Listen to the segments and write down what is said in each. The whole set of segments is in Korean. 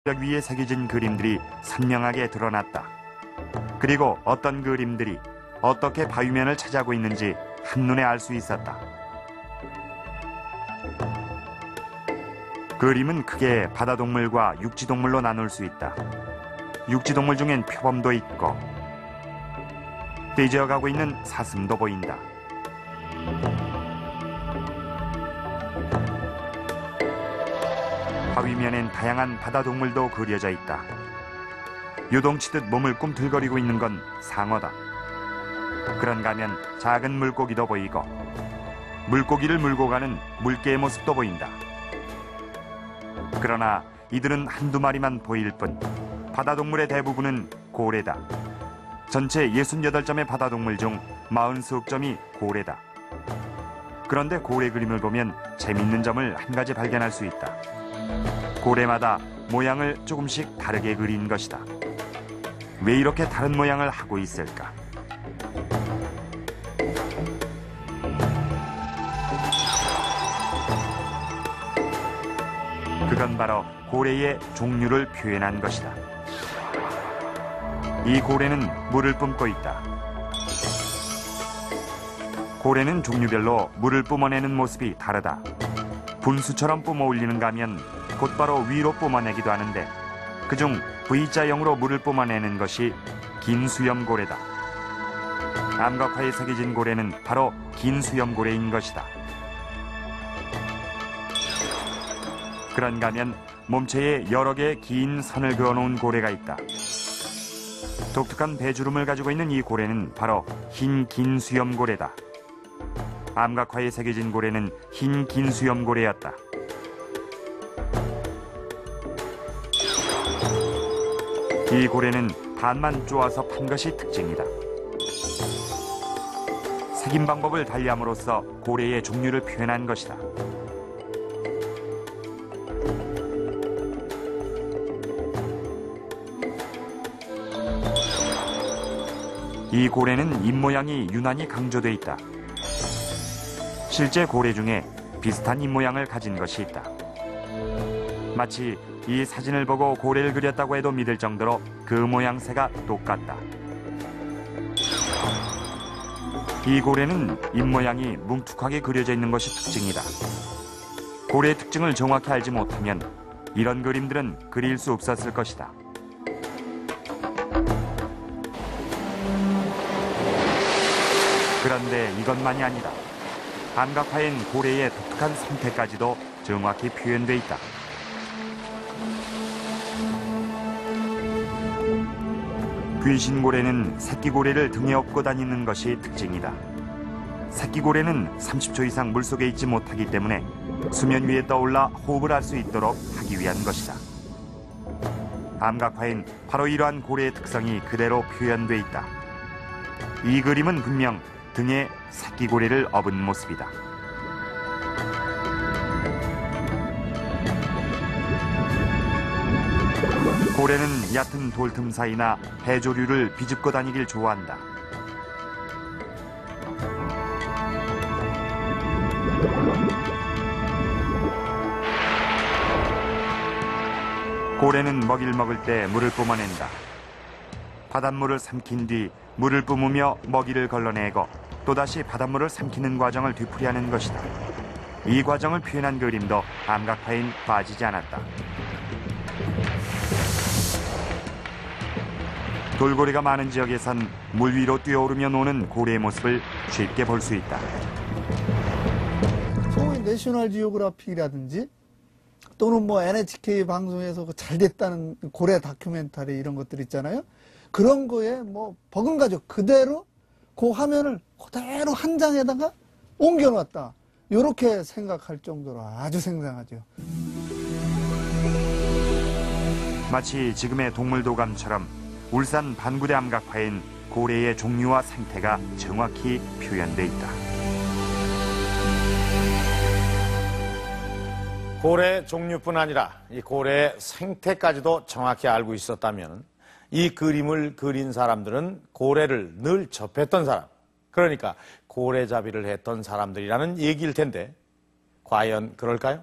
벽 위에 새겨진 그림들이 선명하게 드러났다. 그리고 어떤 그림들이 어떻게 바위면을 차지하고 있는지 한눈에 알 수 있었다. 그림은 크게 바다동물과 육지동물로 나눌 수 있다. 육지동물 중엔 표범도 있고 떼지어가고 있는 사슴도 보인다. 바위면엔 다양한 바다동물도 그려져 있다. 요동치듯 몸을 꿈틀거리고 있는 건 상어다. 그런가 하면 작은 물고기도 보이고 물고기를 물고 가는 물개의 모습도 보인다. 그러나 이들은 한두 마리만 보일 뿐 바다동물의 대부분은 고래다. 전체 68점의 바다동물 중 40석 점이 고래다. 그런데 고래 그림을 보면 재밌는 점을 한 가지 발견할 수 있다. 고래마다 모양을 조금씩 다르게 그린 것이다. 왜 이렇게 다른 모양을 하고 있을까? 그건 바로 고래의 종류를 표현한 것이다. 이 고래는 물을 뿜고 있다. 고래는 종류별로 물을 뿜어내는 모습이 다르다. 분수처럼 뿜어 올리는가 하면 곧바로 위로 뿜어내기도 하는데 그중 V자형으로 물을 뿜어내는 것이 긴 수염고래다. 암각화에 새겨진 고래는 바로 긴 수염고래인 것이다. 그런가 하면 몸체에 여러 개의 긴 선을 그어놓은 고래가 있다. 독특한 배주름을 가지고 있는 이 고래는 바로 흰 긴 수염고래다. 암각화에 새겨진 고래는 흰 긴 수염고래였다. 이 고래는 반만 쪼아서 판 것이 특징이다. 새김 방법을 달리함으로써 고래의 종류를 표현한 것이다. 이 고래는 입모양이 유난히 강조돼 있다. 실제 고래 중에 비슷한 입모양을 가진 것이 있다. 마치 이 사진을 보고 고래를 그렸다고 해도 믿을 정도로 그 모양새가 똑같다. 이 고래는 입모양이 뭉툭하게 그려져 있는 것이 특징이다. 고래의 특징을 정확히 알지 못하면 이런 그림들은 그릴 수 없었을 것이다. 그런데 이것만이 아니다. 암각화엔 고래의 독특한 상태까지도 정확히 표현돼 있다. 귀신고래는 새끼고래를 등에 업고 다니는 것이 특징이다. 새끼고래는 30초 이상 물속에 있지 못하기 때문에 수면 위에 떠올라 호흡을 할 수 있도록 하기 위한 것이다. 암각화엔 바로 이러한 고래의 특성이 그대로 표현돼 있다. 이 그림은 분명 등에 새끼고래를 업은 모습이다. 고래는 얕은 돌틈 사이나 해조류를 비집고 다니길 좋아한다. 고래는 먹이를 먹을 때 물을 뿜어낸다. 바닷물을 삼킨 뒤 물을 뿜으며 먹이를 걸러내고 또다시 바닷물을 삼키는 과정을 되풀이하는 것이다. 이 과정을 표현한 그림도 암각화엔 빠지지 않았다. 돌고래가 많은 지역에선 물 위로 뛰어오르며 노는 고래의 모습을 쉽게 볼 수 있다. 소위 내셔널 지오그래픽이라든지 또는 뭐 NHK 방송에서 잘 됐다는 고래 다큐멘터리 이런 것들 있잖아요. 그런 거에 뭐 버금가죠. 그대로 그 화면을 그대로 한 장에다가 옮겨놨다. 이렇게 생각할 정도로 아주 생생하죠. 마치 지금의 동물도감처럼 울산 반구대 암각화엔 고래의 종류와 생태가 정확히 표현돼 있다. 고래 종류뿐 아니라 이 고래의 생태까지도 정확히 알고 있었다면 이 그림을 그린 사람들은 고래를 늘 접했던 사람, 그러니까 고래잡이를 했던 사람들이라는 얘기일 텐데 과연 그럴까요?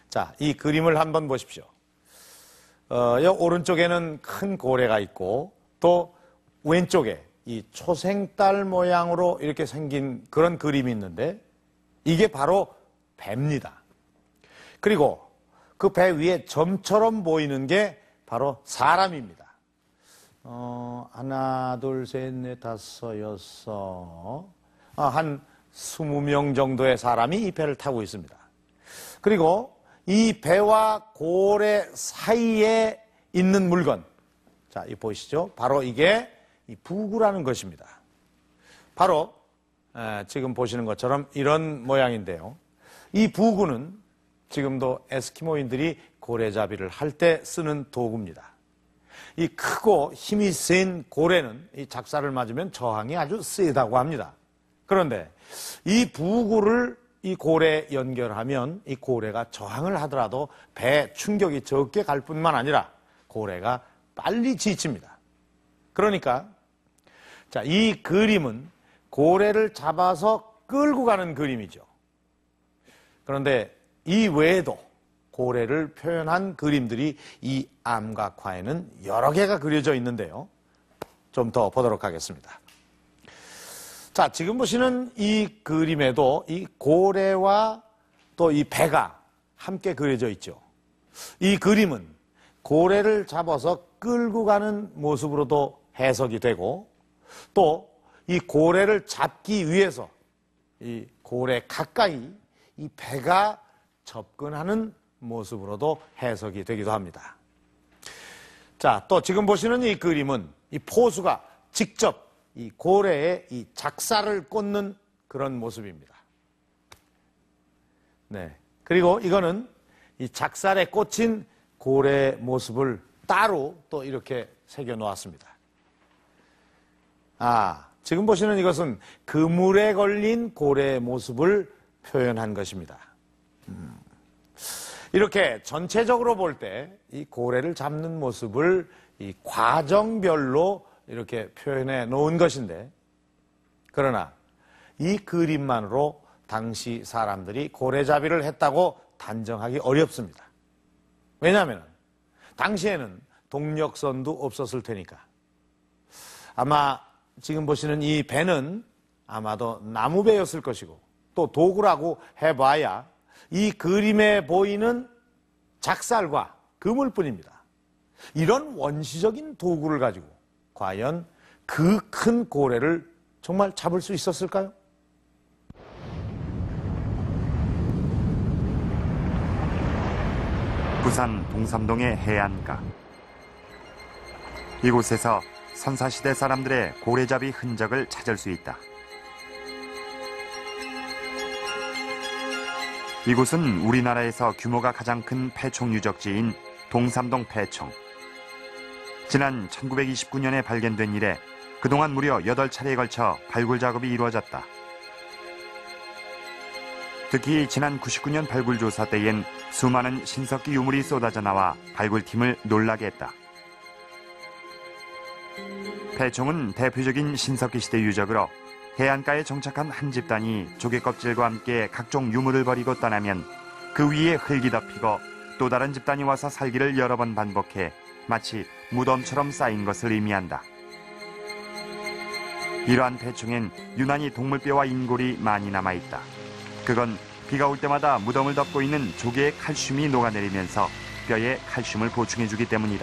자, 이 그림을 한번 보십시오. 오른쪽에는 큰 고래가 있고 또 왼쪽에 이 초생달 모양으로 이렇게 생긴 그런 그림이 있는데 이게 바로 배입니다. 그리고 그 배 위에 점처럼 보이는 게 바로 사람입니다. 하나, 둘, 셋, 넷, 다섯, 여섯, 한 20명 정도의 사람이 이 배를 타고 있습니다. 그리고 이 배와 고래 사이에 있는 물건, 자, 이 보이시죠? 바로 이게 이 부구라는 것입니다. 바로 지금 보시는 것처럼 이런 모양인데요. 이 부구는 지금도 에스키모인들이 고래잡이를 할 때 쓰는 도구입니다. 이 크고 힘이 센 고래는 이 작사를 맞으면 저항이 아주 세다고 합니다. 그런데 이 부구를 이 고래에 연결하면 이 고래가 저항을 하더라도 배에 충격이 적게 갈 뿐만 아니라 고래가 빨리 지칩니다. 그러니까 자, 이 그림은 고래를 잡아서 끌고 가는 그림이죠. 그런데 이 외에도 고래를 표현한 그림들이 이 암각화에는 여러 개가 그려져 있는데요. 좀 더 보도록 하겠습니다. 자, 지금 보시는 이 그림에도 이 고래와 또 이 배가 함께 그려져 있죠. 이 그림은 고래를 잡아서 끌고 가는 모습으로도 해석이 되고 또 이 고래를 잡기 위해서 이 고래 가까이 이 배가 접근하는 모습으로도 해석이 되기도 합니다. 자, 또 지금 보시는 이 그림은 이 포수가 직접 이 고래에 이 작사를 꽂는 그런 모습입니다. 네. 그리고 이거는 이 작살에 꽂힌 고래 모습을 따로 또 이렇게 새겨 놓았습니다. 지금 보시는 이것은 그물에 걸린 고래의 모습을 표현한 것입니다. 이렇게 전체적으로 볼 때 이 고래를 잡는 모습을 이 과정별로 이렇게 표현해 놓은 것인데, 그러나 이 그림만으로 당시 사람들이 고래잡이를 했다고 단정하기 어렵습니다. 왜냐하면 당시에는 동력선도 없었을 테니까. 아마 지금 보시는 이 배는 아마도 나무배였을 것이고 또 도구라고 해봐야 이 그림에 보이는 작살과 그물뿐입니다. 이런 원시적인 도구를 가지고 과연 그 큰 고래를 정말 잡을 수 있었을까요? 부산 동삼동의 해안가. 이곳에서 선사시대 사람들의 고래잡이 흔적을 찾을 수 있다. 이곳은 우리나라에서 규모가 가장 큰 폐총 유적지인 동삼동 폐총. 지난 1929년에 발견된 이래 그동안 무려 8차례에 걸쳐 발굴 작업이 이루어졌다. 특히 지난 99년 발굴 조사 때엔 수많은 신석기 유물이 쏟아져 나와 발굴팀을 놀라게 했다. 폐총은 대표적인 신석기 시대 유적으로 해안가에 정착한 한 집단이 조개 껍질과 함께 각종 유물을 버리고 떠나면 그 위에 흙이 덮이고 또 다른 집단이 와서 살기를 여러 번 반복해 마치 무덤처럼 쌓인 것을 의미한다. 이러한 폐총엔 유난히 동물뼈와 인골이 많이 남아있다. 그건 비가 올 때마다 무덤을 덮고 있는 조개의 칼슘이 녹아내리면서 뼈에 칼슘을 보충해주기 때문이다.